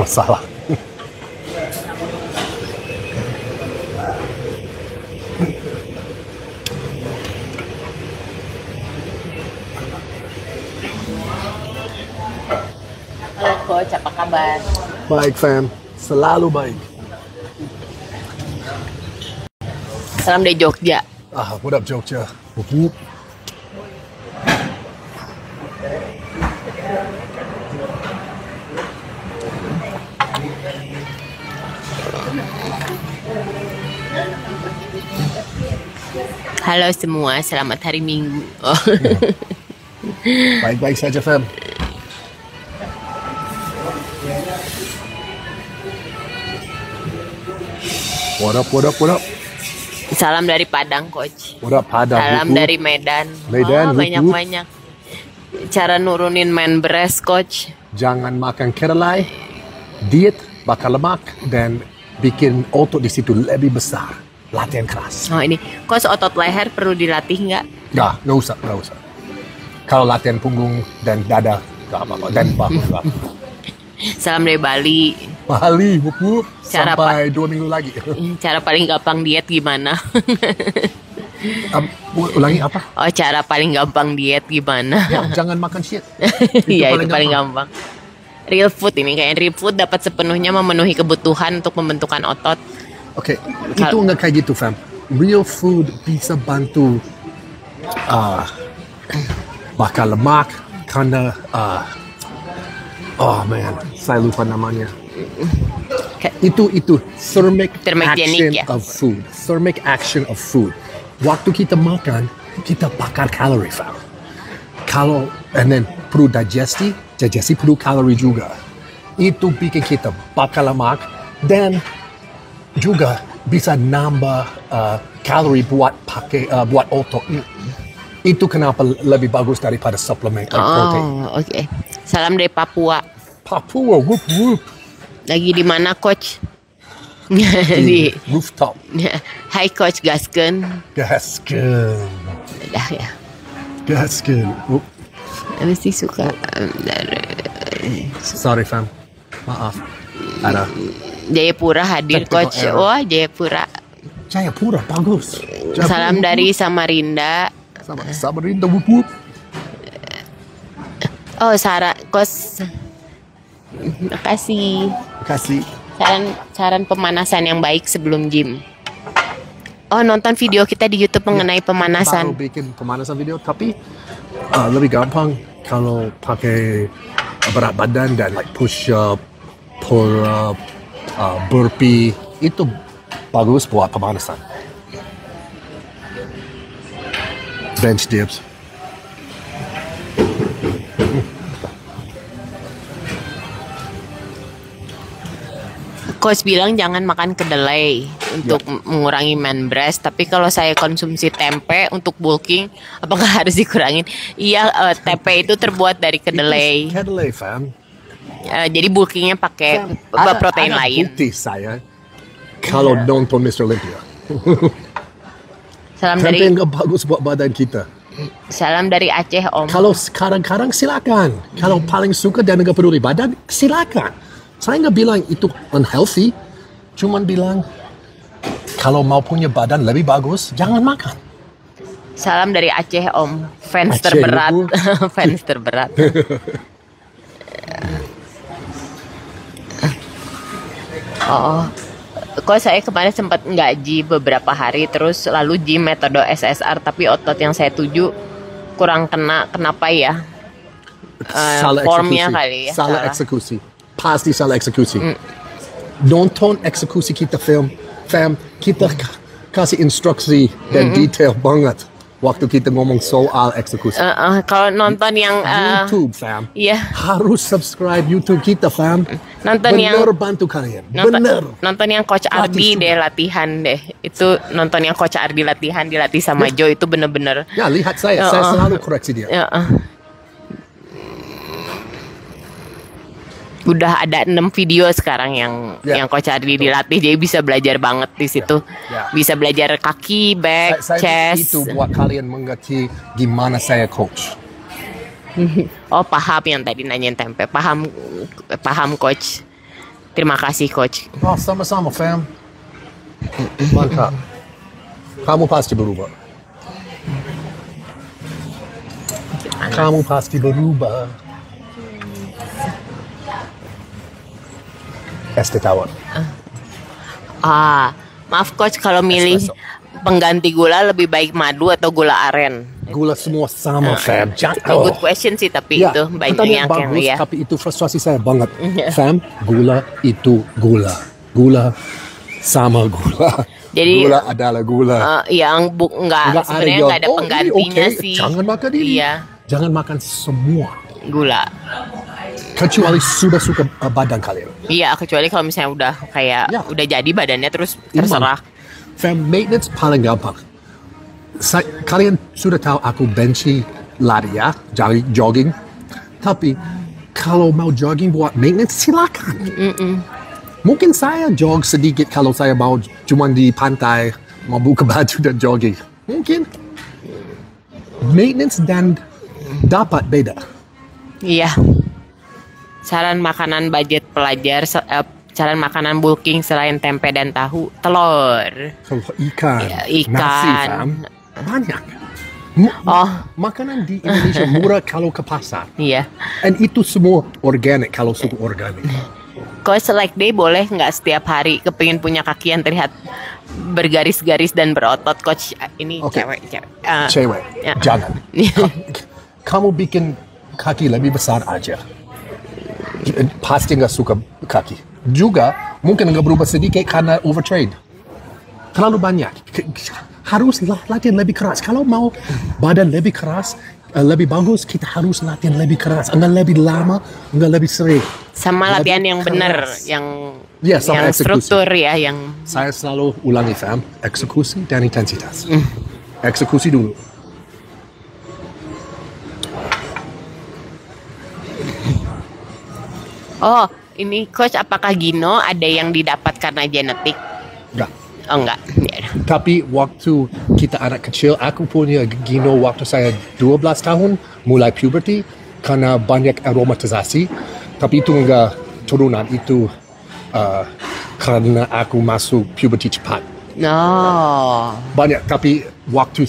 Oh, salah. Halo Coach, apa kabar? Baik, fam. Selalu baik. Salam dari Jogja. What up, Jogja? Wup. Halo semua, selamat hari Minggu. Oh. Baik-baik saja, fam. What up? Salam dari Padang, Coach. What up, Padang? Salam Wup. dari Medan. Medan, wup, Banyak-banyak. Cara nurunin man breast, Coach. Jangan makan kedelai, diet, bakar lemak, dan bikin otot di situ lebih besar. Latihan keras. Oh ini, Coach, otot leher perlu dilatih nggak? Nggak usah. Kalau latihan punggung dan dada, nggak apa-apa. Dan bahu nggak apa-apa. Salam dari Bali. Bali, wup. Cara Sampai 2 minggu lagi. Cara paling gampang diet gimana? Ulangi apa? Oh, cara paling gampang diet gimana? Ya, jangan makan shit. Iya, itu paling gampang. Real food ini, kayak real food dapat sepenuhnya memenuhi kebutuhan untuk pembentukan otot. Oke, itu nggak kayak gitu, fam. Real food bisa bantu bakar lemak karena oh man, saya lupa namanya. Itu thermic action ya? of food. Thermic action of food. Waktu kita makan, kita bakar kalori, fam. And then perlu digesti perlu kalori juga. Itu bikin kita bakar lemak dan juga bisa nambah kalori buat otot. Itu kenapa lebih bagus daripada suplemen protein. Oh, oke. Salam dari Papua. Papua, wup. Lagi di mana, Coach? Di rooftop. Hai, Coach, gaskeun. Gaskeun. Udah ya. Gaskeun. Wup. Mesti suka. Sorry, fam. Maaf. Ada. Jayapura hadir, Coach. Wah, Jayapura. Jayapura, bagus. Jayapura, Salam dari Samarinda. Samarinda, wup. Oh, Sarah, Coach. Makasih. Saran pemanasan yang baik sebelum gym. Oh, nonton video kita di YouTube mengenai pemanasan. Baru bikin pemanasan video, tapi lebih gampang kalau pakai berat badan dan like push up, pull up, burpee. Itu bagus buat pemanasan. Bench dips. Coach bilang jangan makan kedelai untuk mengurangi man breast. Tapi kalau saya konsumsi tempe untuk bulking, apakah harus dikurangin? Iya, tempe itu terbuat dari kedelai. Kedelai, fam. Jadi bulkingnya pakai protein lain. Bukti saya kalau nonton Mr. Olympia. Salam Tempe dari nggak bagus buat badan kita. Salam dari Aceh, Om. Kalau kadang-kadang silakan. Kalau paling suka dan nggak peduli badan, silakan. Saya nggak bilang itu unhealthy, cuman bilang kalau mau punya badan lebih bagus, jangan makan. Salam dari Aceh, Om. Fans Aceh, terberat. Fans terberat. Oh, kok saya kemarin sempat ngaji beberapa hari, terus lalu gym metode SSR, tapi otot yang saya tuju kurang kena. Kenapa ya? Salah Formnya eksekusi. kali ya. Salah eksekusi. Pasti salah eksekusi. Nonton eksekusi kita fam, kita kasih instruksi dan detail banget waktu kita ngomong soal eksekusi. Kalau nonton yang YouTube, fam. Iya. Harus subscribe YouTube kita, fam. Nonton Bener bantu kalian. Nonton yang Coach Ardi deh latihan deh. Itu nonton yang Coach Ardi latihan, dilatih sama Joe, itu bener-bener. Ya, lihat saya selalu koreksi dia. Udah ada 6 video sekarang yang Coach Ardi dilatih, jadi bisa belajar banget di situ. Bisa belajar kaki, back, chest. Itu buat kalian mengerti gimana saya coach. Oh, paham yang tadi nanyain tempe. Paham Coach. Terima kasih coach. Oh, sama-sama, fam. Mantap. Kamu pasti berubah. Kamu pasti berubah. Es teh tawar. Maaf coach kalau milih Espresso. pengganti gula lebih baik madu atau gula aren. Gula semua sama, fam. Good question sih tapi itu banyak pertanyaan yang bagus, ya. tapi itu frustrasi saya banget. Fam, gula itu gula. Gula sama gula. Jadi gula adalah gula. Yang Nggak sebenarnya yang, nggak ada "Oh, ini penggantinya oke, sih. Jangan makan ini. Iya, Jangan makan semua. gula. Kecuali sudah suka badan kalian. Iya, kecuali kalau misalnya udah kayak Ya. udah jadi badannya terus terserah. Fam, maintenance paling gampang. Kalian sudah tahu aku benci lari ya, jogging. Tapi kalau mau jogging buat maintenance silakan. Mungkin saya jog sedikit kalau saya mau cuma di pantai, mau buka baju dan jogging. Mungkin maintenance dan dapat beda. Iya. Saran makanan budget pelajar, saran makanan bulking selain tempe dan tahu, telur. Kalau ikan, Ya, nasi, ikan. fam, banyak. Makanan di Indonesia murah kalau ke pasar. Iya. Dan itu semua organik kalau suku organik. Coach like day boleh nggak setiap hari kepingin punya kaki yang terlihat bergaris-garis dan berotot coach ini Oke. cewek. Cewek, Ya. jangan. Kamu bikin kaki lebih besar aja. Pasti nggak suka kaki. Juga mungkin nggak berubah sedikit karena overtrade. Terlalu banyak. Harus latihan lebih keras. Kalau mau badan lebih keras, lebih bagus, kita harus latihan lebih keras. Nggak lebih lama, nggak lebih sering. Sama Lebih latihan yang benar, keras. yang Ya, sama yang eksekusi. struktur ya, yang Saya selalu ulangi, fam, eksekusi dan intensitas. Eksekusi dulu. oh ini coach apakah Gino ada yang didapat karena genetik? Enggak. Oh enggak. Ya. Tapi waktu kita anak kecil, aku punya Gino waktu saya 12 tahun, mulai puberty, karena banyak aromatisasi. Tapi itu enggak turunan, itu karena aku masuk puberty cepat. No. Banyak, tapi waktu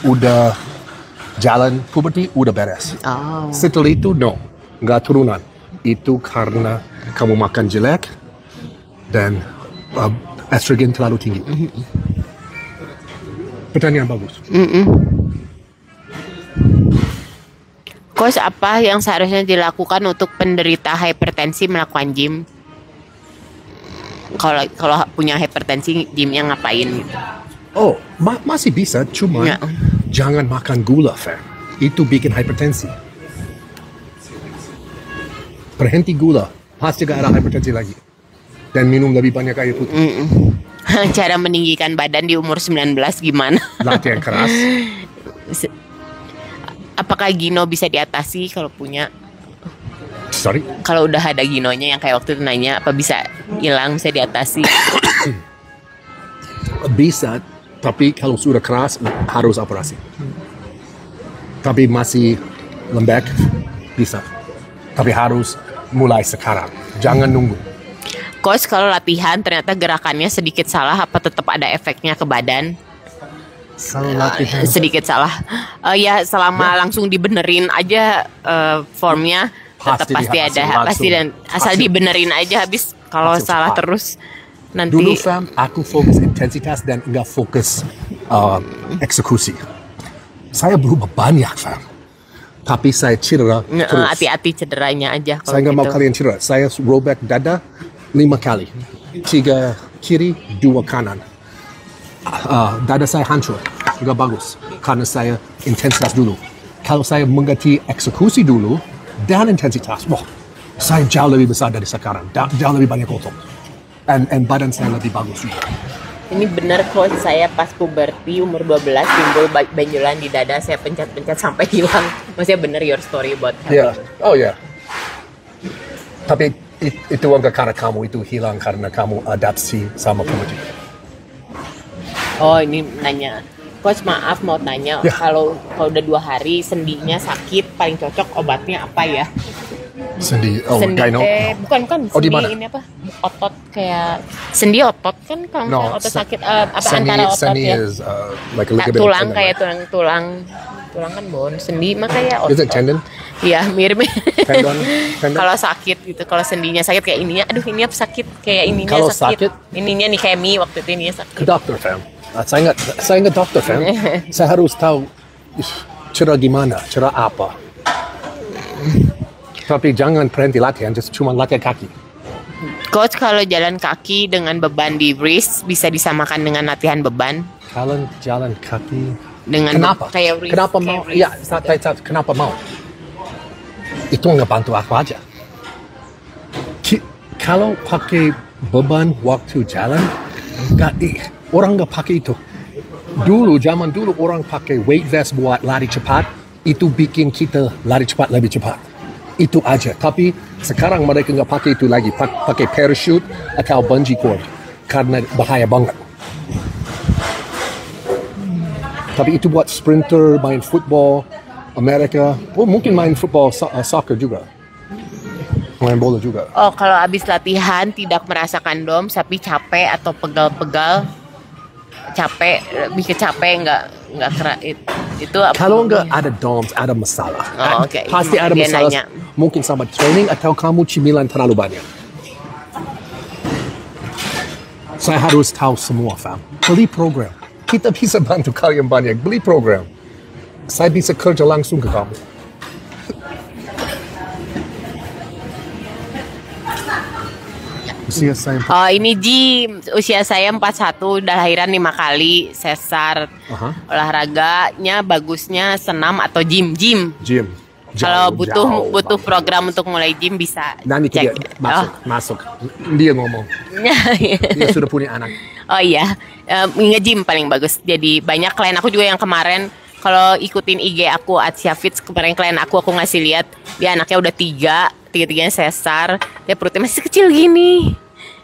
udah jalan puberty, udah beres. Oh. Setelah itu, no, enggak turunan. Itu karena kamu makan jelek dan estrogen terlalu tinggi. Pertanyaan bagus. Coach apa yang seharusnya dilakukan untuk penderita hipertensi melakukan gym? Kalau punya hipertensi gymnya ngapain gitu? Oh, masih bisa, cuma Ya. jangan makan gula, fam. Itu bikin hipertensi. Berhenti gula, pasti gak ada hipertensi lagi. Dan minum lebih banyak air putih. Cara meninggikan badan di umur 19 gimana? Latihan keras. Apakah Gino bisa diatasi kalau punya? Sorry. Kalau udah ada Ginonya yang kayak waktu itu nanya apa bisa hilang, bisa diatasi? Bisa, tapi kalau sudah keras harus operasi. Tapi masih lembek, bisa. Tapi harus mulai sekarang. Jangan nunggu. Coach kalau latihan ternyata gerakannya sedikit salah, apa tetap ada efeknya ke badan? Kalau latihan Sedikit salah. Ya selama langsung dibenerin aja formnya tetap Pasti pasti hasil ada langsung. pasti, dan asal Hasil. dibenerin aja, habis kalau Hasil salah cepat. terus nanti. dulu, fam, aku fokus intensitas dan enggak fokus eksekusi. Saya berubah banyak, fam. Tapi saya cedera terus. Hati-hati cederanya aja kalau Saya nggak mau gitu. kalian cedera. Saya robek dada 5 kali. 3 kiri, 2 kanan. Dada saya hancur. Nggak bagus. Karena saya intensitas dulu. Kalau saya mengganti eksekusi dulu dan intensitas, wah, saya jauh lebih besar dari sekarang. Jauh lebih banyak otot. And badan saya lebih bagus juga. Ini benar coach, saya pas puberti umur 12 timbul benjolan di dada, saya pencet-pencet sampai hilang. Maksudnya bener your story about Ya, oh ya. Tapi itu enggak karena kamu, itu hilang karena kamu adaptasi sama puberty. Oh ini nanya, coach maaf mau tanya, Ya. kalau udah 2 hari sendinya sakit, paling cocok obatnya apa ya? Sendi, oh, Sendi gyno. bukan Oh, di sendi mana? ini apa? otot kayak sendi otot kan kalau misalnya otot sakit antara otot sendi ya. is like a ligament. Tulang tendon, kayak right? tulang kan bone, sendi mah kayak otot. Is it tendon? Iya, mirip. Tendon? Kalau sakit gitu, kalau sendinya sakit kayak ininya, aduh ininya sakit kayak ininya Kalau sakit. sakit? Ininya nih kayak mie waktu itu ininya sakit. Ke dokter, fam. Saya nggak dokter, fam. Saya harus tahu cara gimana, cara apa. Tapi jangan berhenti latihan, just cuma latihan kaki. Coach, kalau jalan kaki dengan beban di wrist bisa disamakan dengan latihan beban? Kalian jalan kaki. Dengan Kenapa? Kayak wrist, Kenapa mau? kayak Ya, wrist. kenapa mau? Itu nggak bantu aku aja. Kalau pakai beban waktu jalan, orang nggak pakai itu. Zaman dulu orang pakai weight vest buat lari cepat, itu bikin kita lari cepat lebih cepat. Itu aja. Tapi sekarang mereka nggak pakai itu lagi, pakai parachute atau bungee cord karena bahaya banget. Tapi itu buat sprinter, main football, Amerika, mungkin main football, soccer juga. Main bola juga. Oh, kalau habis latihan tidak merasakan DOMS tapi capek atau pegal-pegal, capek, lebih ke capek nggak itu apa? Kalau nggak ada DOMS, ada masalah. Oh, okay. Pasti ada Dia masalah. nanya. Mungkin sama training atau kamu cemilan terlalu banyak. Saya harus tahu semua, fam. Beli program. Kita bisa bantu kalian banyak. Beli program. Saya bisa kerja langsung ke kamu. Usia saya Oh, ini Jim, usia saya 41, udah lahiran 5 kali, sesar. Olahraganya bagusnya senam atau gym. gym. Kalau Jauh, butuh program untuk mulai gym bisa Nanti dia cek. masuk. Dia ngomong. Dia sudah punya anak. Oh iya, nge-gym paling bagus. Jadi banyak klien aku juga yang kemarin kalau ikutin IG aku Atsya Fits, kemarin klien aku ngasih lihat dia anaknya udah 3-tiganya sesar, dia perutnya masih kecil gini.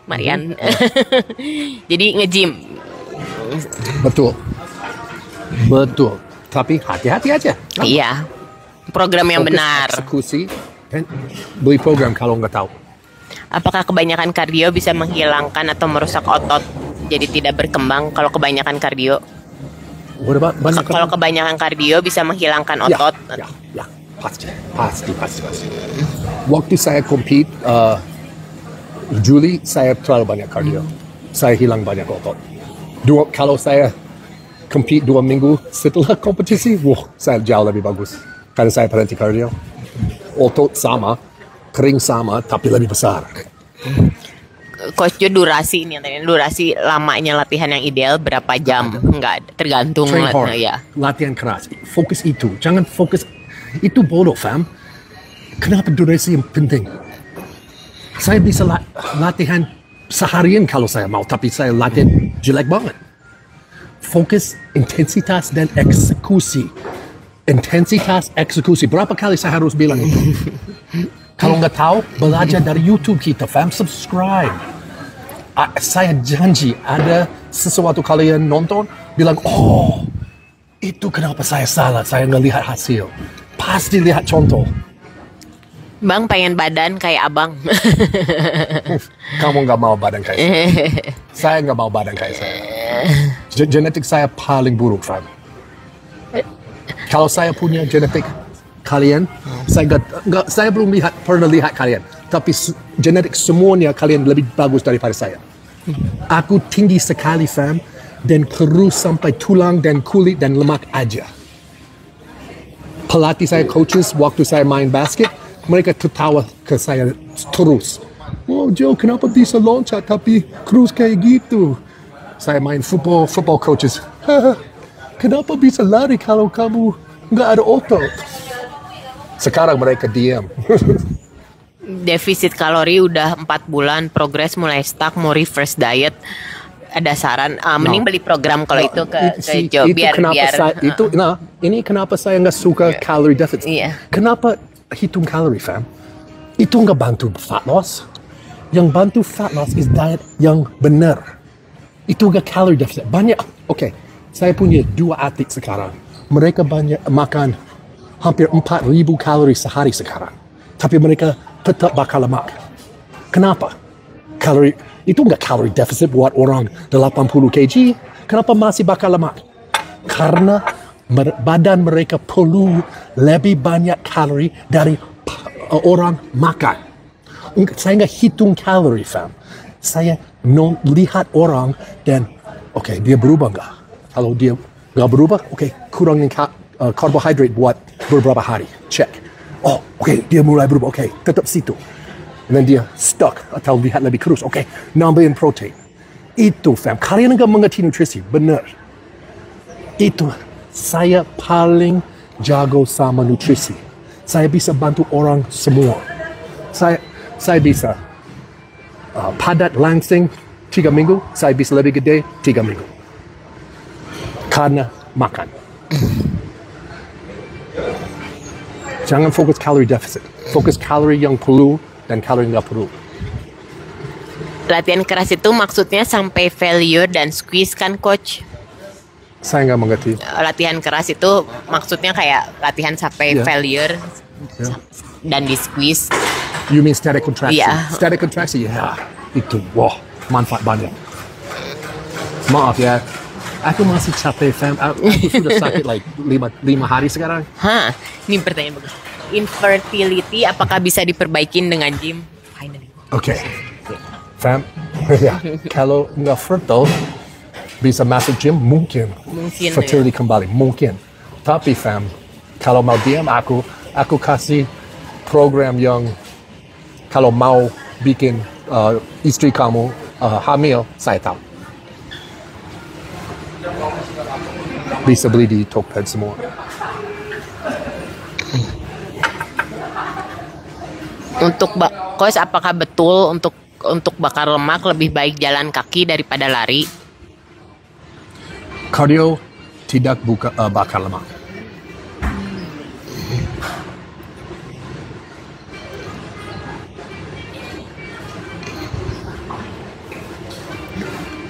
Marian. Jadi nge-gym. Betul. Tapi hati-hati aja. Iya. Program yang Fokus benar. Eksekusi dan beli program kalau nggak tahu. Apakah kebanyakan kardio bisa menghilangkan atau merusak otot jadi tidak berkembang kalau kebanyakan kardio? What about banyak? Kalau kebanyakan kardio bisa menghilangkan otot. Ya, pasti. Waktu saya compete Juli saya terlalu banyak kardio. Saya hilang banyak otot. Kalau saya compete 2 minggu setelah kompetisi, saya jauh lebih bagus. Karena saya berhenti kardio. Otot sama, kering sama, tapi lebih besar. Coach Jo, durasi ini yang tadi, durasi lamanya latihan yang ideal berapa jam? Enggak, tergantung Train hard. ya. Latihan keras. Fokus itu. Jangan fokus. Itu bodoh, fam. Kenapa durasi yang penting? Saya bisa latihan seharian kalau saya mau, tapi saya latihan jelek banget. Fokus, intensitas, dan eksekusi. Intensitas, eksekusi. Berapa kali saya harus bilang itu? Kalau nggak tahu, belajar dari YouTube kita, fam. Subscribe. Saya janji ada sesuatu kalian nonton, bilang, oh, itu kenapa saya salah, saya nggak lihat hasil. Pasti lihat contoh. Bang pengen badan kayak abang. Kamu nggak mau badan kayak saya. Saya nggak mau badan kayak saya. Genetik saya paling buruk, fam. Kalau saya punya genetik kalian, saya belum pernah lihat kalian. Tapi genetik semuanya kalian lebih bagus daripada saya. Aku tinggi sekali, fam, dan kurus sampai tulang dan kulit dan lemak aja. Pelatih saya, coaches, waktu saya main basket, mereka ketawa ke saya terus. Oh, Joe, kenapa bisa loncat tapi kurus kayak gitu? Saya main football coaches. Kenapa bisa lari kalau kamu nggak ada otot? Sekarang mereka diam. Defisit kalori udah 4 bulan, progres mulai stuck, mau reverse diet. Ada saran, mending beli program kalau itu ke Jo, biar ini kenapa saya nggak suka calorie deficit. Iya. Kenapa hitung kalori, fam? Itu nggak bantu fat loss. Yang bantu fat loss is diet yang benar. Itu nggak calorie deficit. Banyak. Oke, saya punya 2 atlet sekarang. Mereka banyak makan hampir 4,000 kalori sehari sekarang. Tapi mereka tetap bakal lemak. Kenapa? Kalori itu nggak kalori deficit buat orang 80 kg. Kenapa masih bakal lemak? Karena badan mereka perlu lebih banyak kalori dari orang makan. Saya nggak hitung kalori, fam. Saya lihat orang dan dia berubah nggak? Kalau dia nggak berubah, kurangin karbohidrat buat beberapa hari. Check. Dia mulai berubah. Tetap situ. Dan dia stuck atau lihat lebih kurus. Nambahin protein. Itu, fam. Kalian nggak mengerti nutrisi. Benar. Itu. Saya paling jago sama nutrisi. Saya bisa bantu orang semua. Saya bisa padat langsing 3 minggu. Saya bisa lebih gede 3 minggu. Karena makan. Jangan fokus kalori deficit. Fokus kalori yang perlu dan kalori nggak perlu. Latihan keras itu maksudnya sampai failure dan squeeze kan, Coach? Saya nggak mengerti. Latihan keras itu maksudnya kayak latihan sampai failure dan di squeeze. You mean static contraction? Yeah. Static contraction, itu, manfaat banyak. Maaf ya, aku masih capek, fam. Aku sudah sakit 5 hari sekarang. Ini pertanyaan bagus. Infertility apakah bisa diperbaikin dengan gym? Finally. Fam, kalau nggak fertile, bisa masuk gym mungkin fertility kembali mungkin. Tapi fam, kalau mau diam aku kasih program yang kalau mau bikin istri kamu hamil, saya tahu. Bisa beli di Tokped semua. Untuk Coach, apakah betul untuk bakar lemak lebih baik jalan kaki daripada lari? Cardio tidak bakar lemak.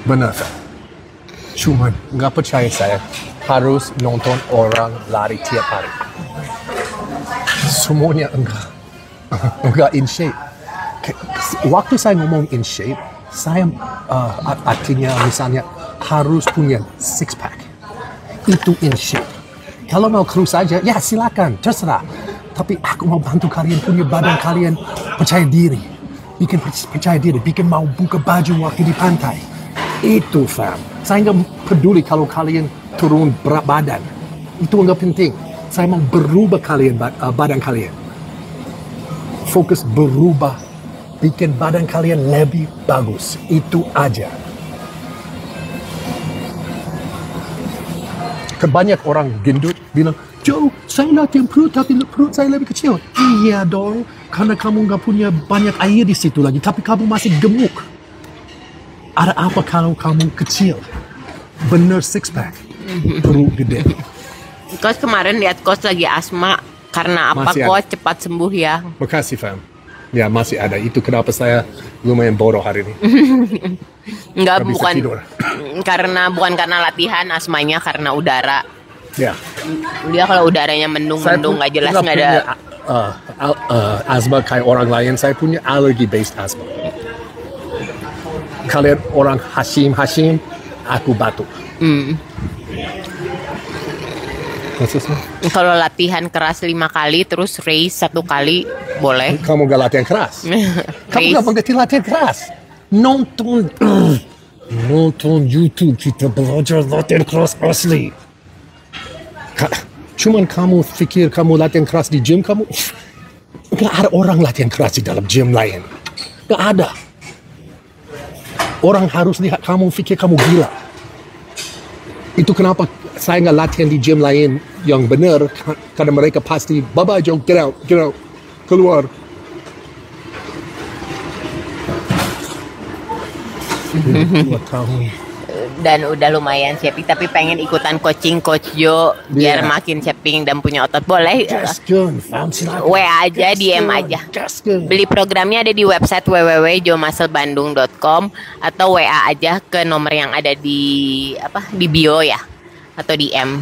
Benar. Cuman nggak percaya saya harus nonton orang lari tiap hari. Semuanya enggak in shape. Waktu saya ngomong in shape, saya artinya misalnya harus punya 6-pack. Itu in shape. Kalau mau kurus saja, ya silakan, terserah. Tapi aku mau bantu kalian punya badan kalian percaya diri. Bikin percaya diri, bikin mau buka baju waktu di pantai. Itu, fam. Saya nggak peduli kalau kalian turun berat badan. Itu nggak penting. Saya mau berubah kalian, badan kalian. Fokus berubah. Bikin badan kalian lebih bagus. Itu aja. Banyak orang gendut bilang, Joe, saya latihan perut tapi perut saya lebih kecil. Iya dong, karena kamu nggak punya banyak air di situ lagi, tapi kamu masih gemuk. Ada apa kalau kamu kecil? Bener 6-pack, perut gede. Coach kemarin lihat Coach lagi asma, karena apa Coach cepat sembuh ya? Makasih fam. Ya masih ada, itu kenapa saya lumayan bodoh hari ini. Enggak, bukan karena latihan, asmanya karena udara. Ya. Dia kalau udaranya mendung-mendung nggak jelas, nggak ada. Asma kayak orang lain, saya punya allergy based asma. Kalian orang Hashim, aku batuk. Kalau latihan keras 5 kali terus race 1 kali boleh. Kamu gak latihan keras. Kamu gak mengerti latihan keras. Nonton YouTube, kita belajar latihan keras asli. Cuman kamu pikir kamu latihan keras di gym, kamu gak ada orang latihan keras di dalam gym lain. Gak ada. Orang harus lihat kamu pikir kamu gila. Itu kenapa saya nggak latihan di gym lain yang benar, karena mereka pasti bye-bye Joe, get out, keluar. Dan udah lumayan shaping, tapi pengen ikutan coaching Coach Joe biar makin shaping dan punya otot. Boleh? WA aja, DM aja. Beli programnya ada di website www.joemusclebandung.com atau WA aja ke nomor yang ada di bio ya, atau DM.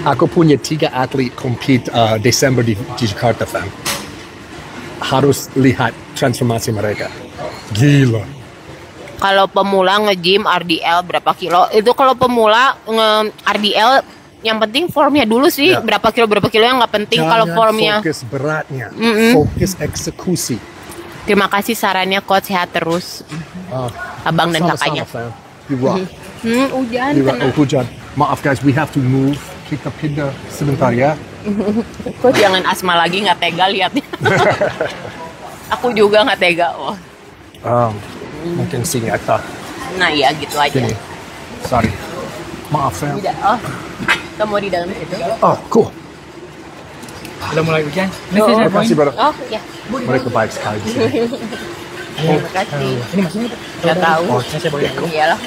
Aku punya 3 atlet compete Desember di Jakarta, fam. harus lihat transformasi mereka. Gila. Kalau pemula nge-gym RDL berapa kilo? Itu kalau pemula RDL yang penting formnya dulu sih. Ya. Berapa kilo yang nggak penting. Kalau formnya. Fokus beratnya, fokus eksekusi. Terima kasih sarannya coach, sehat terus. Abang dan kakaknya. Sama-sama, fam. You rock. Hujan. You rock. Oh, hujan. Maaf guys, we have to move. Kita pindah sebentar ya. Coach jangan asma lagi, nggak tega liatnya. Aku juga nggak tega. Oh. Mungkin sini atau Nah ya gitu aja. sini. Sorry. Maaf fam. Tidak. Oh, kamu mau di dalam situ? Oh, cool. Udah mulai hujan. Terima kasih, brother. Oh ya. Mereka baik sekali di sini. Terima kasih. Ini maksudnya Nggak tahu. Oh, saya boleh. Iyalah.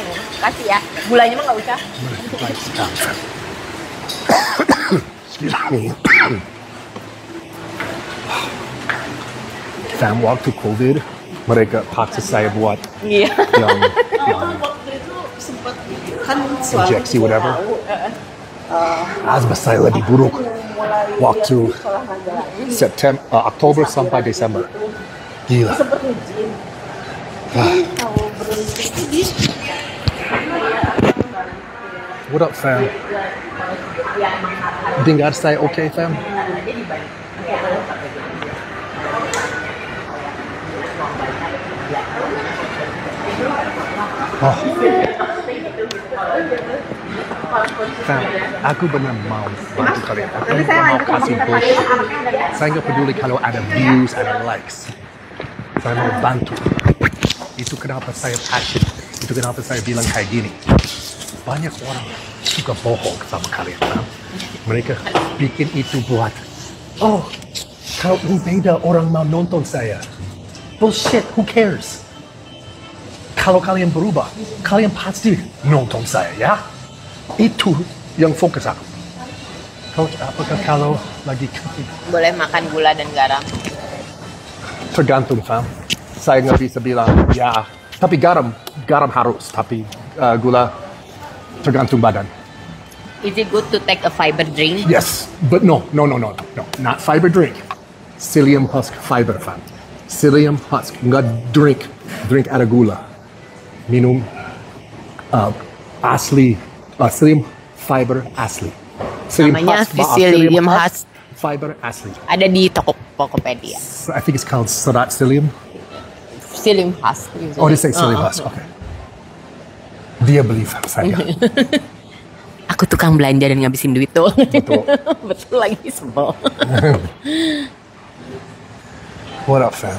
Kasih ya. Gulanya mah nggak usah. Mereka baik sekali, fam. Excuse me. Fam, waktu COVID, mereka paksa saya buat Iya. yang Waktu itu sempat kan injeksi whatever. Asma saya lebih buruk waktu Oktober sampai Desember. Gila. What up, fam? Dengar saya okay, fam? Oh. Fam, aku benar mau bantu kalian. Aku bukan mau kasih bullshit. Saya nggak peduli kalau ada views, ada likes. Saya mau bantu. Itu kenapa saya passion. Itu kenapa saya bilang kayak gini. Banyak orang suka bohong sama kalian. Fam. Mereka bikin itu buat, oh, kalau ini beda orang mau nonton saya. Bullshit, who cares? Kalau kalian berubah, kalian pasti nonton saya, ya? Itu yang fokus aku. Coach, apakah kalau lagi boleh makan gula dan garam? tergantung, fam. Saya nggak bisa bilang, ya. Tapi garam harus. Tapi gula tergantung badan. Is it good to take a fiber drink? Yes, but no, not fiber drink. Psyllium husk fiber, fam. Psyllium husk, nggak drink ada gula. Minum asli, psyllium fiber asli. Namanya Psyllium husk fiber asli. ada di Tokopedia. I think it's called serat psyllium. Psyllium husk. Oh, they say psyllium husk. Okay. Dia beli saya. Aku tukang belanja dan ngabisin duit tuh. Betul. Betul lagi sebel. What up, fam?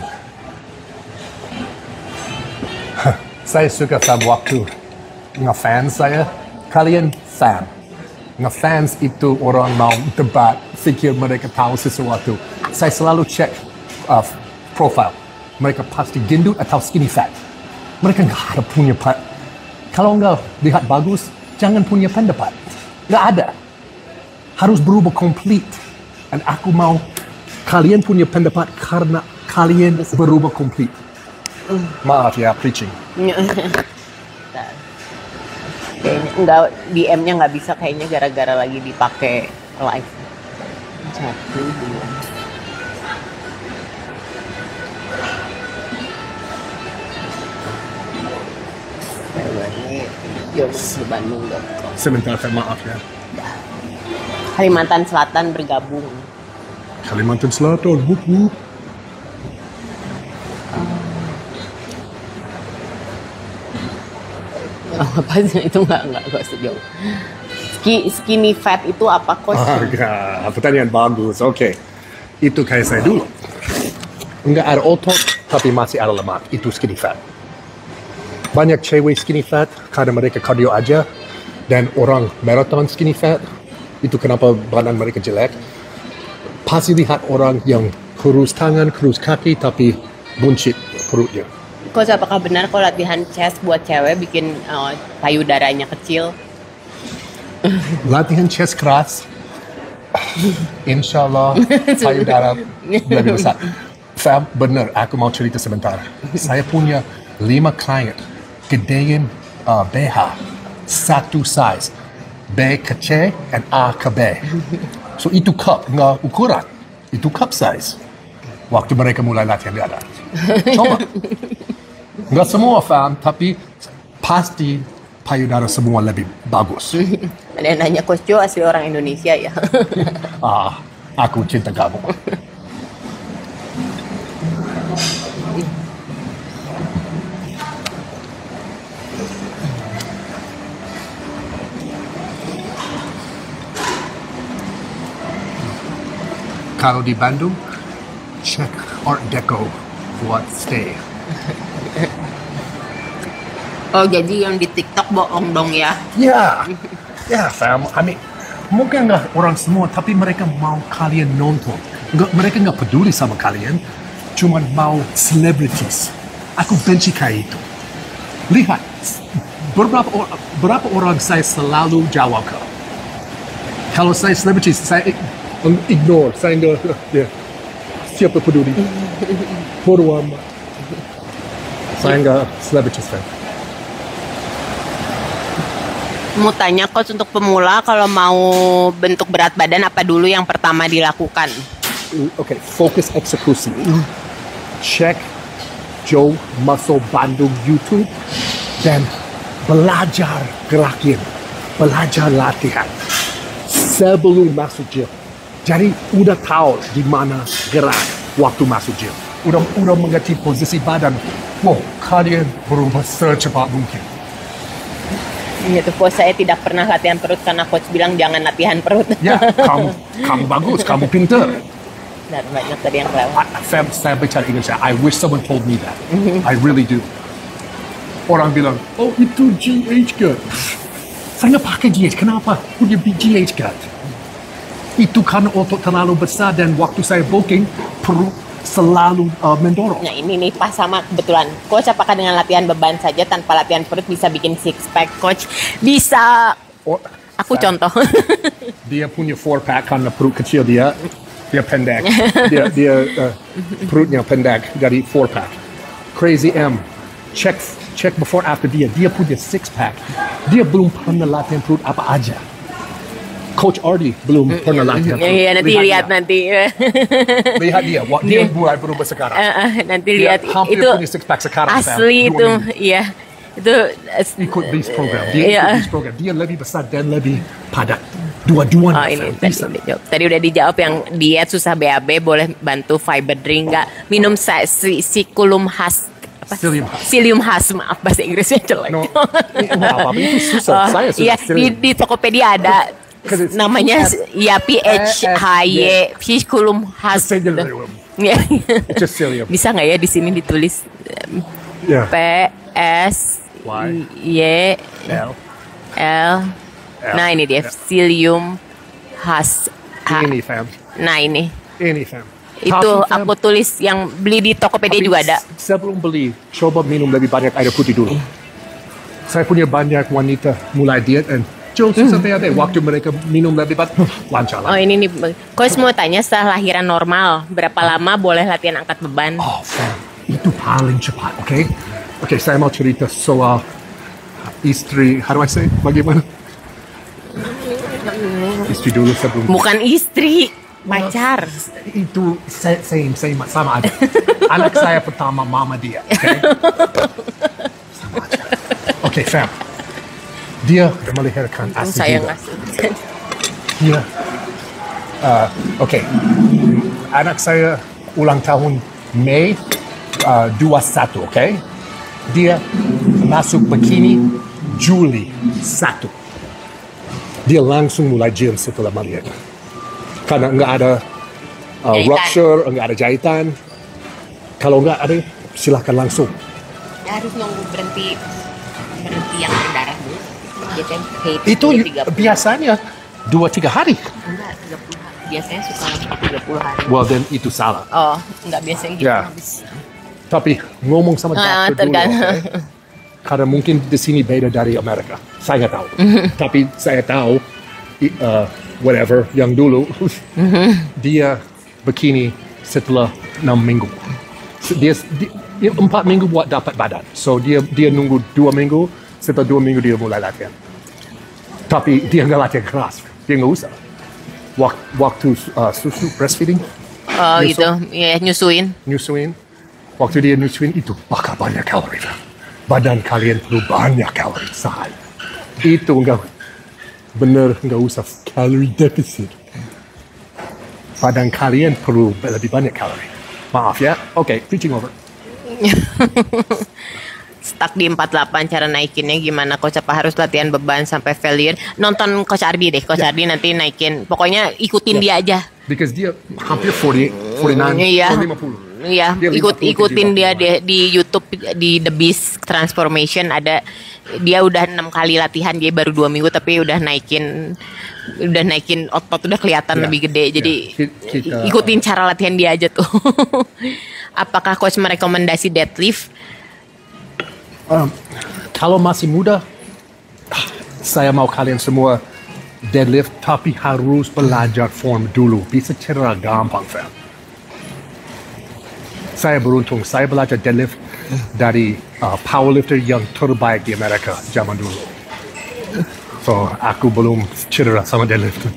Saya suka fam waktu ngefans saya. Kalian fan. Ngefans itu orang mau debat, fikir mereka tahu sesuatu. Saya selalu cek profile. Mereka pasti gendut atau skinny fat. Mereka nggak ada punya kalau nggak lihat bagus, jangan punya pendapat. Nggak ada. Harus berubah komplit. Dan aku mau kalian punya pendapat karena kalian berubah komplit. Maaf ya, preaching. Kayaknya enggak, DM-nya nggak bisa kayaknya gara-gara lagi dipakai live. 1, 2. Di Bandung.com. Sebentar, maaf ya. Kalimantan Selatan bergabung. Kalimantan Selatan, wup wup. Apa sih itu nggak setuju. Skinny fat itu apa coach? Agak, pertanyaan bagus. Oke. Itu kayak saya dulu. Enggak ada otot, tapi masih ada lemak. Itu skinny fat. Banyak cewek skinny fat karena mereka cardio aja. Dan orang marathon skinny fat, itu kenapa badan mereka jelek. Pasti lihat orang yang kurus tangan, kurus kaki, tapi buncit perutnya. Coach, apakah benar kalau latihan chest buat cewek bikin payudaranya kecil? Latihan chest keras, insya Allah payudara lebih besar. Fam, benar, aku mau cerita sebentar. Saya punya 5 klien, gedein BH, satu size, B ke C dan A ke B. So itu cup, nggak ukuran. Itu cup size. Waktu mereka mulai latihan dia ada. Coba. Nggak semua fam, tapi pasti payudara semua lebih bagus. Ada yang nanya, Coach Jo asli orang Indonesia ya? Aku cinta kamu. Kalau di Bandung, cek Art Deco buat stay. Oh, jadi yang di TikTok bohong dong ya? Ya, fam. Mungkin nggak orang semua, tapi mereka mau kalian nonton. Mereka nggak peduli sama kalian, cuma mau celebrities. Aku benci kayak itu. Lihat, berapa orang saya selalu jawab ke. Kalau saya celebrities, saya ignore. Saya nggak, siapa peduli? Bodoh amat. Saya nggak celebrities, fam. Mau tanya Coach, untuk pemula kalau mau bentuk berat badan apa dulu yang pertama dilakukan? Oke, fokus eksekusi. Cek Joe Muscle Bandung YouTube dan belajar gerakin, belajar latihan sebelum masuk gym. Jadi udah tahu di mana gerak waktu masuk gym. Udah mengerti posisi badan. Wow, kalian berubah secepat mungkin. Itu Coach, saya tidak pernah latihan perut karena Coach bilang jangan latihan perut. Ya, kamu bagus, kamu pintar. Dan banyak tadi yang kelewat. Saya bicara Indonesia. I wish someone told me that. I really do. Orang bilang, oh itu GH gut. Saya nggak pakai GH. Kenapa? Punya GH gut. Itu karena otot terlalu besar dan waktu saya bulking perut selalu mendorong. Nah ini nih pas sama kebetulan. Coach, apakah dengan latihan beban saja tanpa latihan perut bisa bikin six pack? Coach, bisa. Aku contoh. Dia punya 4-pack karena perut kecil dia pendek. dia perutnya pendek dari 4-pack. Crazy M, check before after dia punya 6-pack. Dia belum pernah latihan perut apa aja. Coach Ardi belum pernah latihan. Iya, nanti lihat nanti. Lihat dia mulai berubah sekarang. Nanti lihat hampir itu punya 6-pack sekarang. Asli itu, iya. Itu ikut this program. Dia ikut this program. Dia lebih besar dan lebih padat. Dua-duanya. Oh ini tadi udah dijawab yang diet susah BAB, boleh bantu fiber drink nggak? Minum sikulum khas. Psyllium Husk, maaf bahasa Inggrisnya jelek. No, apa itu susah. Saya sudah iya, di Tokopedia ada. Namanya ya PHY Psyllium Husk. Bisa nggak ya di sini ditulis PSYL. Nah ini dia Psyllium Husk. Ini fam. Nah ini fam. Itu aku tulis yang beli di Tokopedia juga ada. Sebelum beli, coba minum lebih banyak air putih dulu. Saya punya banyak wanita mulai diet dan sampai ada waktu mereka minum lebih banyak lancar. Oh ini nih, Coach mau tanya setelah lahiran normal berapa lama boleh latihan angkat beban? Oh, fam, itu paling cepat, oke? Oke, saya mau cerita soal istri. How do I say? Bagaimana? Istri dulu sebelum. Bukan istri, pacar. Itu same sama aja. Anak saya pertama mama dia, oke? Sama aja. Oke, fam. Dia melahirkan asli saya juga. ngasih. Dia, oke. Anak saya ulang tahun Mei 21, oke? Dia masuk bikini Juli 1. Dia langsung mulai gym setelah melahirkan. Karena nggak ada rupture, nggak ada jahitan. Kalau nggak ada, silahkan langsung. Ya, harus nunggu berhenti yang berdarah dulu. Itu biasanya 2-3 hari. Enggak, 30 hari. Biasanya suka 30 hari. Well then itu salah. Oh, enggak biasanya gitu Ya. habis. Tapi ngomong sama dokter dulu, tergantung. okay? Karena mungkin di sini beda dari Amerika. Saya nggak tahu. Tapi saya tahu, whatever, yang dulu, dia bikini setelah 6 minggu. Dia 4 minggu buat dapat badan. So dia nunggu 2 minggu, setelah 2 minggu dia mulai latihan. Tapi dia nggak latihan keras. Dia nggak usah. Waktu susu breastfeeding, Oh Nyusul. gitu, ya nyusuin. Nyusuin. Waktu dia nyusuin itu bakal banyak kalori. Badan kalian perlu banyak kalori sehari. Itu enggak bener, nggak usah calorie deficit. Badan kalian perlu lebih banyak kalori. Maaf ya. Oke, preaching over. Stuck di 48, cara naikinnya gimana? Coach, apa harus latihan beban sampai failure? Nonton Coach Ardi deh. Coach Ardi nanti naikin. Pokoknya ikutin dia aja. Because dia hampir 48, 49, Iya. 50. Iya, Dia 50 ikutin dia ke di YouTube di The Beast Transformation ada, dia udah 6 kali latihan, dia baru 2 minggu tapi udah naikin otot, udah kelihatan Ya, lebih gede. Jadi ya. Kita- ikutin cara latihan dia aja tuh. Apakah coach merekomendasi deadlift? Kalau masih muda, saya mau kalian semua deadlift, tapi harus belajar form dulu. Bisa cedera gampang, fam. Saya beruntung, saya belajar deadlift dari powerlifter yang terbaik di Amerika zaman dulu. So, aku belum cedera sama deadlift.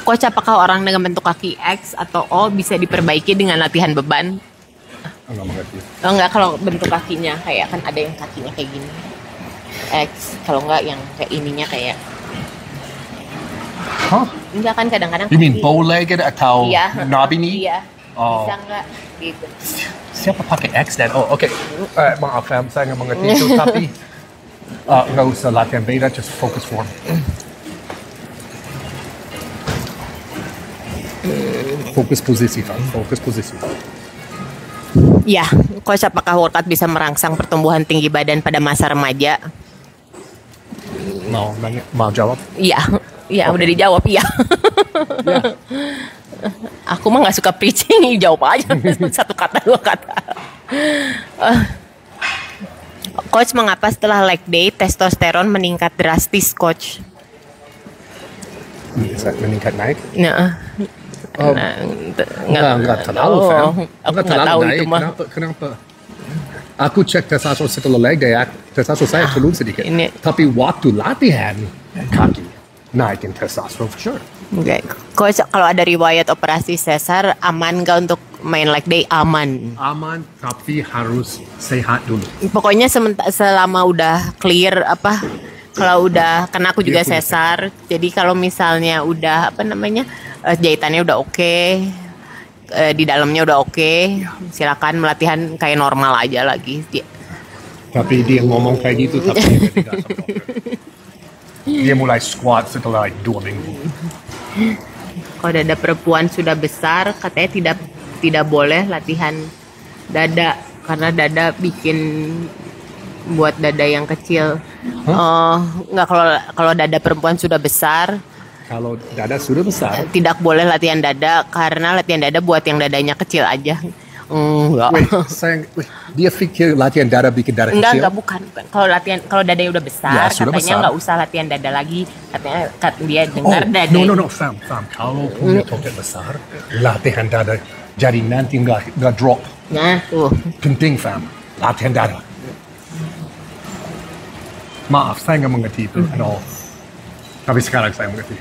Coach, apakah orang dengan bentuk kaki X atau O bisa diperbaiki dengan latihan beban? Enggak mengerti. Oh enggak, kalau bentuk kakinya kayak kan ada yang kakinya kayak gini X, kalau enggak yang kayak ininya kayak Hah? enggak kan kadang-kadang You mean kaki- bow-legged atau Iya. knobby knee? Iya. Oh. Bisa enggak gitu. Siapa pakai X dan O? Oke. Maaf, fam, saya nggak mengerti itu, tapi nggak usah latihan beda, just focus form. Fokus posisi, fam. Fokus posisi. Iya, coach, apakah workout bisa merangsang pertumbuhan tinggi badan pada masa remaja? Mau nanya? Mau jawab? Iya. Iya, Oke. udah dijawab iya. Aku mah nggak suka preaching, jawab aja satu kata dua kata. Coach, mengapa setelah leg day testosteron meningkat drastis, coach? Bisa meningkat naik? Nah, Oh, enggak terlalu, fam. Aku nggak tahu naik. itu mah. Kenapa? Aku cek testosteron setelah leg day, testosteron saya turun sedikit. Ini- Tapi waktu latihan kaki, naikin testosteron for sure. Oke. Coach, kalau ada riwayat operasi sesar, aman nggak untuk main leg day? Aman. Aman, tapi harus sehat dulu. Pokoknya selama udah clear apa, kalau udah, karena aku juga Dia punya sesar, jadi kalau misalnya udah apa namanya jahitannya udah oke, di dalamnya udah oke, silakan melatihan kayak normal aja lagi. Tapi dia ngomong kayak gitu, tapi dia tidak sampai. Dia mulai squat setelah 2 minggu. Kalau dada perempuan sudah besar, katanya tidak boleh latihan dada karena dada bikin buat dada yang kecil. Nggak, kalau dada perempuan sudah besar, Kalau dada sudah besar, tidak boleh latihan dada karena latihan dada buat yang dadanya kecil aja. Enggak. dia pikir latihan dada bikin dada kecil. Enggak, bukan. Kalau dadanya udah besar, Ya, sudah katanya besar. nggak usah latihan dada lagi. Katanya dia dengar dada. No, fam. Kalau punya toket besar, latihan dada, jadi nanti nggak drop. Nah, tuh. Penting, fam. Latihan dada. Maaf, saya nggak mengerti itu at all. Tapi sekarang saya mengerti.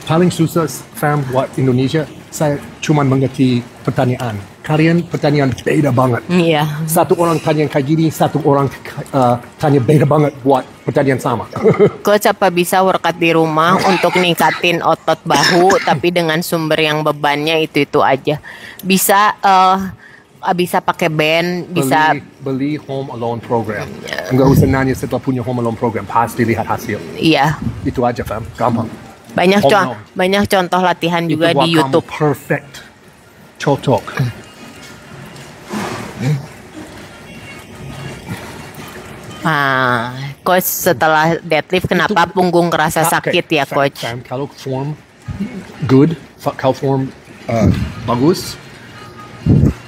Paling susah, fam, buat Indonesia, saya cuma mengerti pertanyaan. Kalian pertanyaan beda banget. Iya. Satu orang tanya kayak gini, satu orang tanya beda banget buat pertanyaan sama. Coach, apa bisa workout di rumah untuk ningkatin otot bahu tapi dengan sumber yang bebannya itu aja? Bisa bisa pakai band, bisa beli home alone program. Enggak usah nanya setelah punya home alone program, pasti lihat hasil. iya. Itu aja, fam. Gampang. Banyak Home alone. banyak contoh latihan juga Itu buat di YouTube. kamu perfect. Cocok. Coach, setelah deadlift kenapa punggung kerasa sakit ya, Fam, coach? kalau form good, kalau form bagus,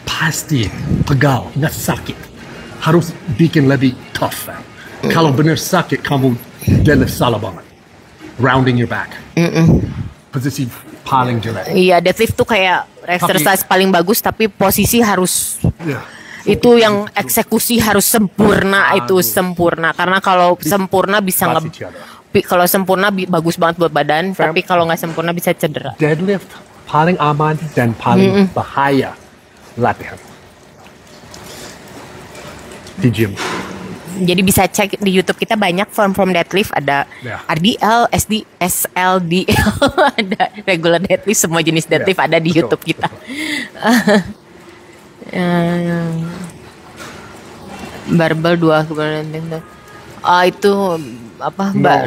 pasti pegal, nggak sakit. Harus bikin lebih tough, fam. Kalau benar sakit, kamu deadlift salah banget. Rounding your back. Posisi paling jelek. Iya, deadlift tuh kayak exercise paling bagus tapi posisi harus Ya. itu yang eksekusi harus sempurna, itu sempurna karena kalau sempurna bisa Pasti tiada. Kalau sempurna bagus banget buat badan, tapi kalau nggak sempurna bisa cedera. Deadlift paling aman dan paling bahaya latihan di gym. Jadi bisa cek di YouTube kita banyak form deadlift, ada RDL, SD, SLDL, ada regular deadlift, semua jenis deadlift ada di YouTube kita. Barbel 2 kemudian itu apa mbak?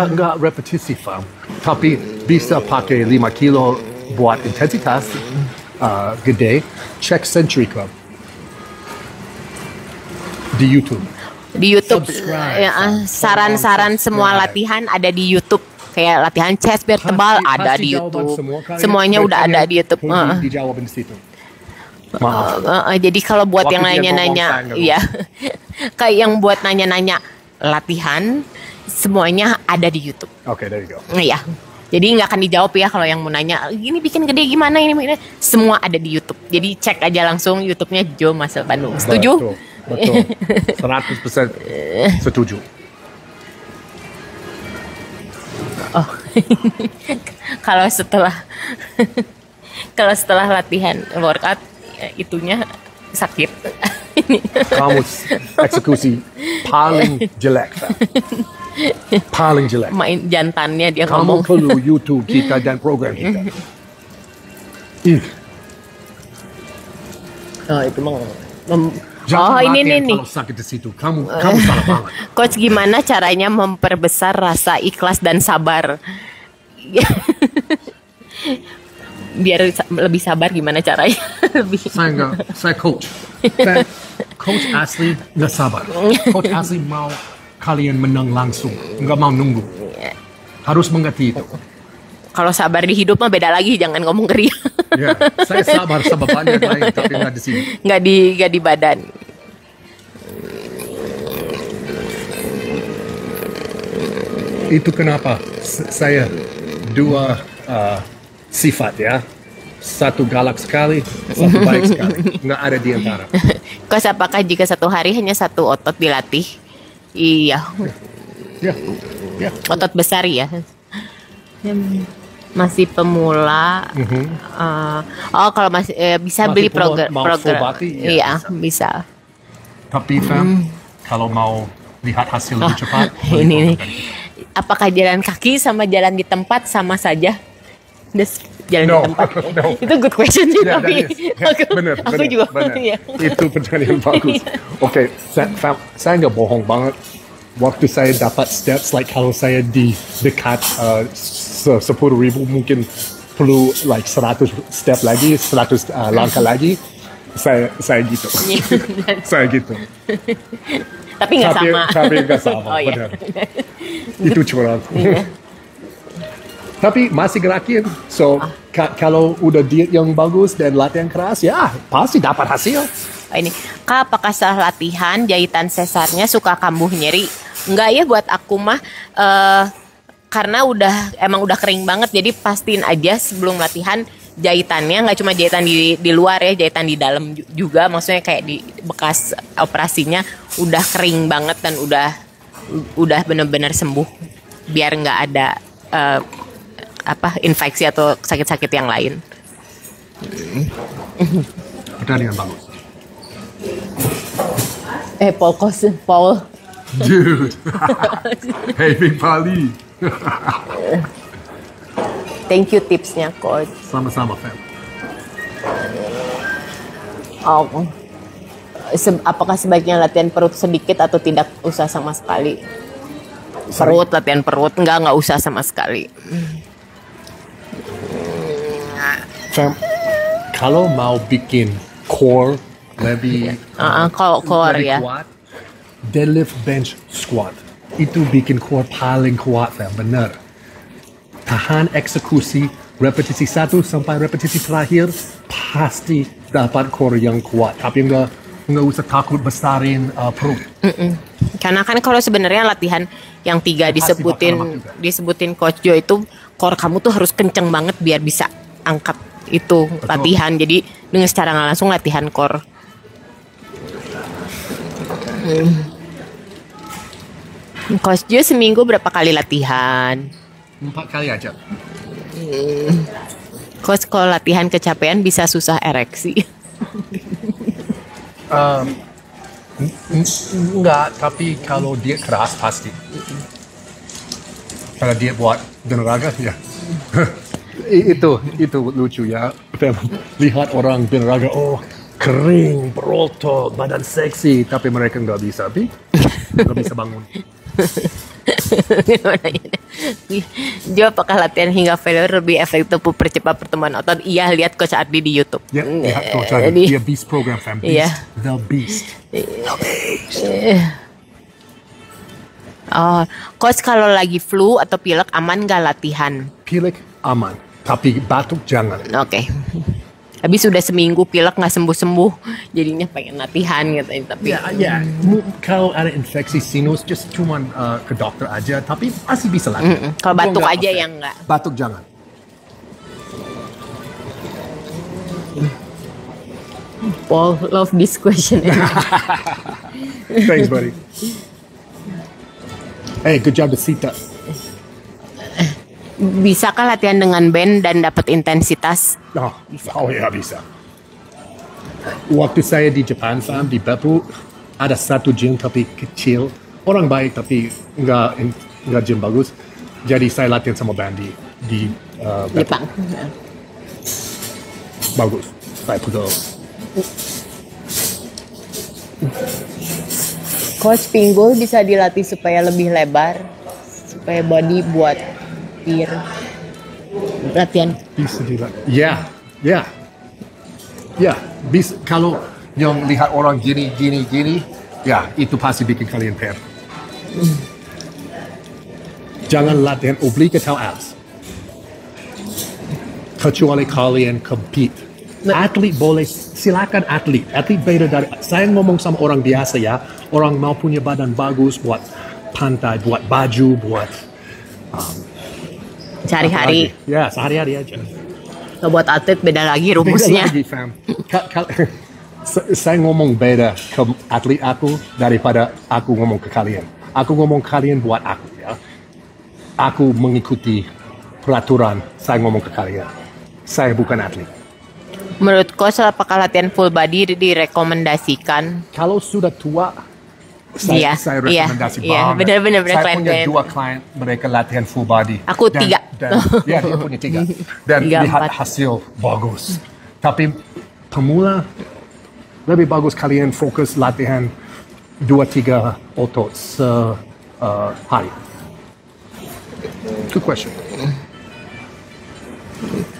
Enggak repetisi fam, tapi bisa pakai 5 kilo buat intensitas gede. Cek Century Club di YouTube. Di YouTube saran-saran semua latihan ada di YouTube, kayak latihan chest biar tebal ada di YouTube. Semuanya udah ada di YouTube. Dijawab di situ. Jadi kalau buat yang nanya-nanya, iya, kayak yang buat nanya-nanya latihan, semuanya ada di YouTube. Oke, there you go. Iya. Jadi nggak akan dijawab ya kalau yang mau nanya, gini bikin gede gimana ini, semua ada di YouTube. Jadi cek aja langsung YouTube-nya Joe Muscle Bandung. Setuju? Betul. 100% setuju. Oh. Kalau setelah latihan workout itunya sakit. Kamu eksekusi paling jelek. Paling jelek. Main jantannya dia Kamu ngomong. perlu YouTube kita dan program kita. Oh, itu mah. Jangan ini latihan nih. kalau sakit di situ. Kamu salah banget. Coach, gimana caranya memperbesar rasa ikhlas dan sabar? Biar lebih sabar gimana caranya? Saya coach. Coach asli nggak sabar. Coach asli mau kalian menang langsung, nggak mau nunggu. Harus mengerti itu. Kalau sabar di hidup mah beda lagi, jangan ngomong ke dia. Ya, saya sabar banyak lain, tapi nggak di sini. Nggak di badan. Itu kenapa saya dua sifat ya. Satu galak sekali, satu baik sekali. Nggak ada di antara. Coach, apakah jika satu hari hanya satu otot dilatih? Iya. Ya. Otot besar ya. Masih pemula. Kalau masih bisa beli program. Iya, bisa. Tapi Fam, kalau mau lihat hasil lebih cepat, ini nih. Apakah jalan kaki sama jalan di tempat sama saja? Jalan di tempat. No. Itu good question sih, tapi benar. aku juga. Iya. Itu pertanyaan bagus. Oke, saya nggak bohong banget. Waktu saya dapat steps, like kalau saya di dekat 10.000 mungkin perlu like 100 step lagi, 100 langkah lagi, saya gitu. Saya gitu. Tapi nggak sama. Tapi nggak sama, Oh, iya. benar. Itu curang. Tapi masih gerakin. So, kalau udah diet yang bagus dan latihan keras, ya pasti dapat hasil. Ini, Kak, apakah setelah latihan jahitan sesarnya suka kambuh nyeri? Enggak ya, buat aku mah karena emang udah kering banget, jadi pastiin aja sebelum latihan jahitannya nggak cuma jahitan di luar ya, jahitan di dalam juga, maksudnya kayak di bekas operasinya udah kering banget dan udah benar-benar sembuh, biar nggak ada infeksi atau sakit-sakit yang lain. Pertandingan bagus. Paul. Dude. Hey, Big Pali. Thank you tipsnya, Coach. Sama-sama, Fam. Apakah sebaiknya latihan perut sedikit atau tidak usah sama sekali? Latihan perut nggak usah sama sekali. Fam, kalau mau bikin core lebih core ya. kuat, deadlift, bench, squat itu bikin core paling kuat, Fam. Bener. Tahan eksekusi repetisi 1 sampai repetisi terakhir pasti dapat core yang kuat. Tapi nggak usah takut besarin perut. Karena kan kalau sebenarnya latihan yang 3 disebutin Coach Joe itu core kamu tuh harus kenceng banget biar bisa angkat itu. Betul. Latihan. Jadi dengan secara nggak langsung latihan core. Coach Jo seminggu berapa kali latihan? 4 kali aja. Coach kalau latihan kecapean bisa susah ereksi. Enggak, tapi kalau dia keras pasti. Kalau dia buat olahraga ya. itu lucu ya. Lihat orang olahraga, oh kering, berotot, badan seksi, tapi mereka nggak bisa bangun. Jo, apakah latihan hingga failure lebih efektif mempercepat pertumbuhan otot? Iya, lihat Coach Ardi di YouTube. Ya, lihat Coach Ardi. Dia Beast Program, fam. Beast. Iya. The Beast. The Beast. Oh, Coach kalau lagi flu atau pilek aman nggak latihan? Pilek aman, tapi batuk jangan. Oke. Habis sudah seminggu pilek nggak sembuh-sembuh, jadinya pengen latihan gitu. Tapi Ya. Kalau ada infeksi sinus, just cuman ke dokter aja, tapi masih bisa latihan. kalau batuk Nggak aja affect. yang nggak. Batuk jangan. Paul love this question. Thanks, buddy. Hey, good job, Sita. Bisakah latihan dengan band dan dapat intensitas? Oh ya, bisa. Waktu saya di Jepang, fam, di Beppu, ada satu gym tapi kecil. Orang baik tapi nggak gym bagus. Jadi saya latihan sama band di Beppu. Jepang. Bagus. Saya pegel. Coach, pinggul bisa dilatih supaya lebih lebar, supaya body buat peer latihan. Bisa dilatih. Ya. Bisa. Kalau yang lihat orang gini, ya itu pasti bikin kalian pair. Jangan latihan oblique atau abs. Kecuali kalian compete. Atlet boleh, silakan atlet beda dari, saya ngomong sama orang biasa ya, orang mau punya badan bagus buat pantai, buat baju, buat Sehari-hari. ya sehari-hari aja. Kalau buat atlet beda lagi rumusnya. Beda lagi, fam. Saya ngomong beda ke atlet aku daripada aku ngomong ke kalian. Aku ngomong kalian buat aku ya. Aku mengikuti peraturan, saya ngomong ke kalian. Saya bukan atlet. Menurut Coach, apakah latihan full body direkomendasikan? Kalau sudah tua, Iya, saya iya, rekomendasi iya, banget. benar-benar Saya punya klien-klien. 2 klien, mereka latihan full body. Aku 3. Ya, dia punya 3. Dan 3, lihat 4. hasil bagus. Tapi pemula, lebih bagus kalian fokus latihan 2-3 otot sehari. Good question.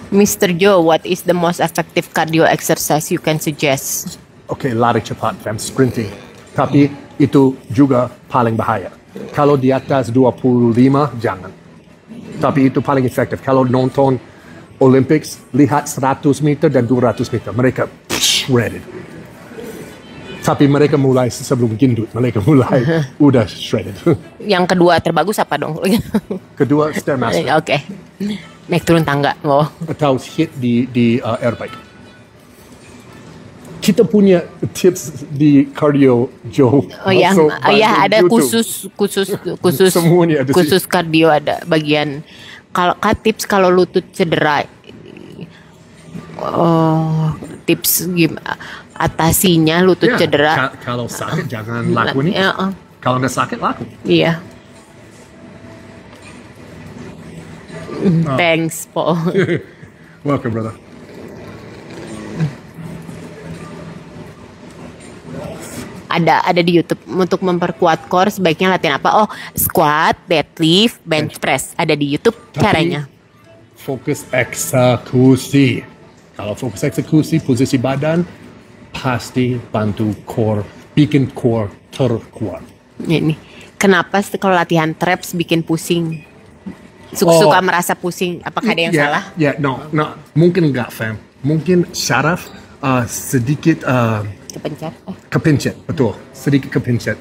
Mr. Joe, what is the most effective cardio exercise you can suggest? Oke, lari cepat, fam, sprinting. Tapi itu juga paling bahaya. Kalau di atas 25, jangan. Tapi itu paling efektif. Kalau nonton Olympics, lihat 100 meter dan 200 meter. Mereka shredded. Tapi mereka mulai sebelum gendut. Mereka mulai udah shredded. Yang kedua terbagus apa dong? Kedua, Stairmaster. Oke. Naik turun tangga. Oh. Atau hit di air bike. Kita punya tips di cardio, Joe. Oh ya, So, ada YouTube. khusus Semuanya ada khusus kardio, ada bagian. Kalau tips kalau lutut cedera, tips gimana atasinya lutut Ya, cedera. kalau sakit jangan lakuin itu. Ya, Kalau nggak sakit laku. iya. Thanks, Paul. Welcome, brother. Ada di YouTube untuk memperkuat core sebaiknya latihan apa? Oh, squat, deadlift, bench press. Ada di YouTube Tapi caranya. fokus eksekusi. Kalau fokus eksekusi, posisi badan pasti bantu core, bikin core terkuat. Ini kenapa kalau latihan traps bikin pusing? Suka merasa pusing. Apakah ada yang salah? Ya, no, mungkin enggak, fam. Mungkin syaraf sedikit Kepencet. kepencet, betul. Sedikit kepencet.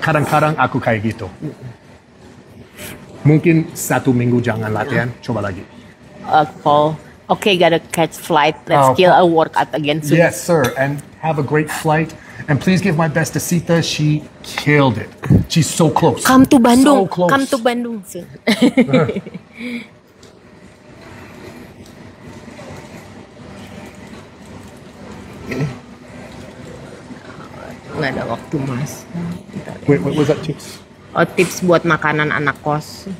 Kadang-kadang aku kayak gitu. Mungkin 1 minggu jangan latihan, coba lagi. Paul, okay, gotta catch flight. Let's Oh, kill a workout again soon. Yes, sir. And have a great flight. And please give my best to Sita. She killed it. She's so close. Come to Bandung. So close. Come to Bandung soon. Nggak ada waktu mas. Wait, what was that, Chicks? Oh, tips buat makanan anak kos.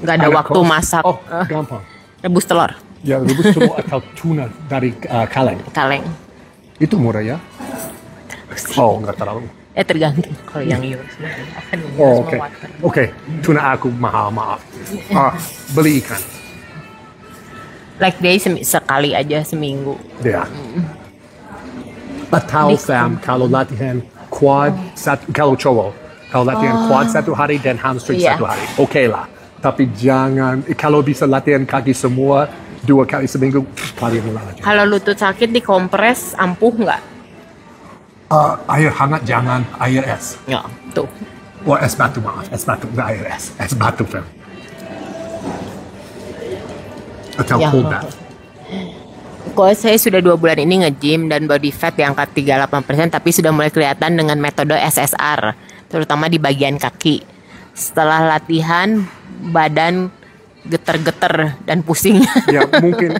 Nggak ada Anak waktu kos. masak. Oh, gampang. Rebus telur, Ya, rebus telur atau tuna dari kaleng. kaleng. Itu murah ya? Oh, nggak terlalu. Tergantung kalau yang yours. Oh, oke. Oke, tuna aku mahal, maaf. Beli ikan. Like day sekali aja seminggu. Ya. Atau fam, kalau latihan quad, kalau cowok, kalau latihan quad 1 hari dan hamstring Iya. 1 hari, oke lah. Tapi jangan, kalau bisa latihan kaki semua 2 kali seminggu, kalian latihan. Kalau lutut sakit dikompres ampuh nggak? Air hangat jangan, air es. Nggak, tuh. Oh, es batu, maaf. Es batu, nggak air es. Es batu, fam. Atau Ya. cold bath. Kok saya sudah 2 bulan ini nge-gym dan body fat diangkat 38%, tapi sudah mulai kelihatan dengan metode SSR, terutama di bagian kaki. Setelah latihan, badan geter-geter dan pusing. Ya, mungkin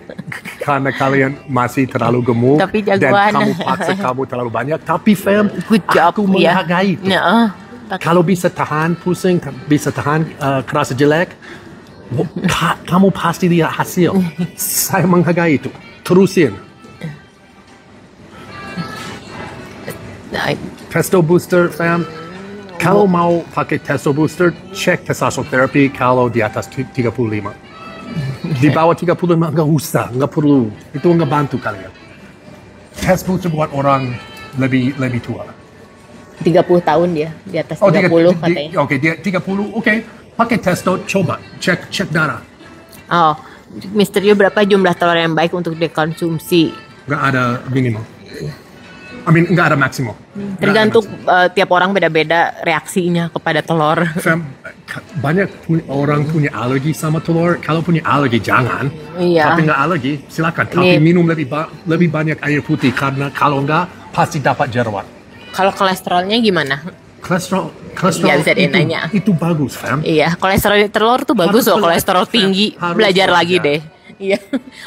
karena kalian masih terlalu gemuk Tapi dan jagoan. kamu paksa kamu terlalu banyak. Tapi fam, Good job, aku ya. menghargai itu. Nah, Kalau bisa tahan pusing, bisa tahan kerasa jelek, kamu pasti lihat hasil. Saya menghargai itu. Terusin. Testo booster, fam. Kalau mau pakai testo booster, cek testosterone therapy kalau di atas 35. Di bawah 35 nggak usah, nggak perlu. Itu nggak bantu kalian. Test booster buat orang lebih tua. 30 tahun dia, di atas 30 katanya. Oke, dia 30, oke. Pakai testo, coba. Cek darah. Oh, Mister Yu, berapa jumlah telur yang baik untuk dikonsumsi? Nggak ada minimum. Nggak ada maksimum. Tergantung tiap orang beda-beda reaksinya kepada telur. Fam, banyak orang punya alergi sama telur. Kalau punya alergi jangan. Iya. Tapi nggak alergi silakan. Tapi minum lebih banyak air putih karena kalau nggak pasti dapat jerawat. Kalau kolesterolnya gimana? Kolesterol Iya, bisa nanya. itu bagus, fam. Iya, kolesterol telur tuh bagus loh. Kolesterol tinggi, harus belajar lagi belajar. deh. Iya,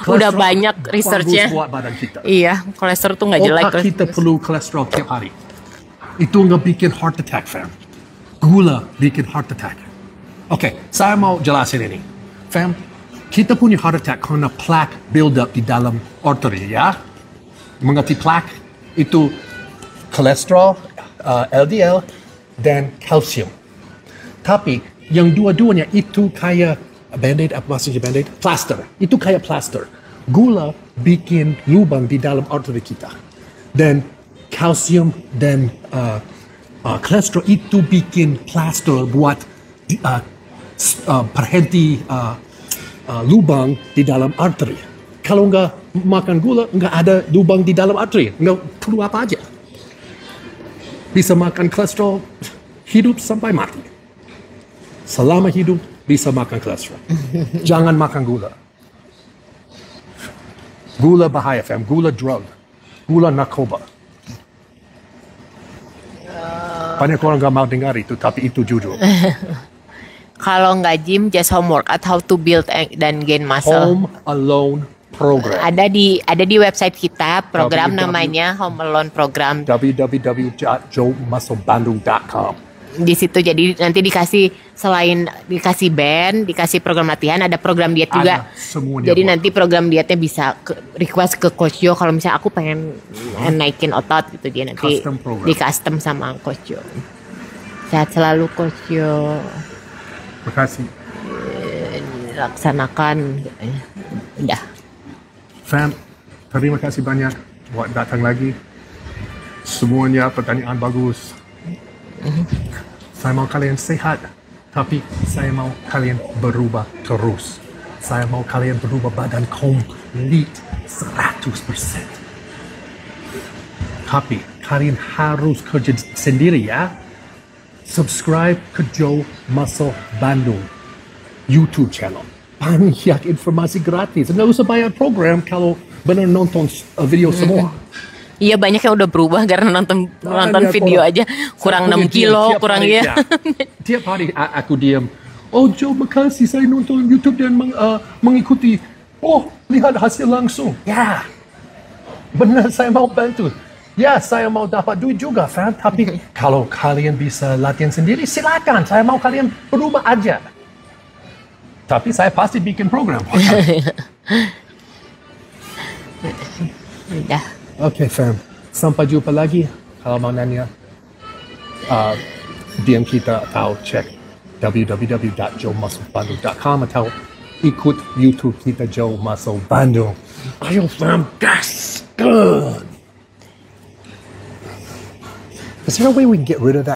udah banyak researchnya. Bagus buat badan kita. Iya, kolesterol tuh nggak jelek. Otak kita perlu kolesterol tiap hari. Itu nggak bikin heart attack, fam. Gula bikin heart attack. Oke, saya mau jelasin ini. Fam, kita punya heart attack karena plaque build up di dalam arteri, ya. Mengerti plaque? Itu kolesterol, LDL, dan kalsium. Tapi yang dua-duanya itu kayak Band-Aid, apa maksudnya Band-Aid? Plaster. Itu kayak plaster. Gula bikin lubang di dalam arteri kita. Dan kalsium dan kolesterol itu bikin plaster buat berhenti lubang di dalam arteri. Kalau nggak makan gula, nggak ada lubang di dalam arteri. Nggak perlu apa aja. Bisa makan kolesterol, hidup sampai mati. Selama hidup, bisa makan kolesterol. Jangan makan gula. Gula bahaya, fam. Gula drug. Gula narkoba. Banyak orang gak mau dengar itu, tapi itu jujur. Kalau nggak gym, just homework at how to build dan gain muscle. Home Alone Program. Ada di website kita, program www. namanya Home Alone Program. www.joemusclebandung.com. Di situ jadi nanti selain dikasih band, dikasih program latihan, ada program diet juga. Ada semuanya Jadi buat. nanti program dietnya bisa request ke Coach Jo kalau misalnya aku pengen naikin otot gitu, dia nanti Custom program. di custom sama Coach Jo. Sehat selalu Coach Jo. Makasih. Laksanakan. Udah. Fam, terima kasih banyak buat datang lagi. Semuanya pertanyaan bagus. Saya mau kalian sehat, tapi saya mau kalian berubah terus. Saya mau kalian berubah badan komplit 100%. Tapi kalian harus kerja sendiri, ya. Subscribe ke Joe Muscle Bandung YouTube channel. Banyak informasi gratis. Nggak usah bayar program kalau benar nonton video semua. Iya, banyak yang udah berubah karena nonton Banyak video orang. aja kurang Saya 6 kilo, tiap kurang hari, ya. Tiap hari aku diam. Oh Joe, makasih saya nonton YouTube dan mengikuti. Oh, lihat hasil langsung. Ya, benar saya mau bantu. Ya, saya mau dapat duit juga, fam. Tapi kalau kalian bisa latihan sendiri, silakan. Saya mau kalian berubah aja. Tapi saya pasti bikin program. Udah. Oke, fam. Sampai jumpa lagi. Kalau mau nanya, DM kita atau cek www.joemusclebandung.com atau ikut YouTube kita Joe Muscle Bandung. Ayo, fam, gas! Good! Is there a way we can get rid of that?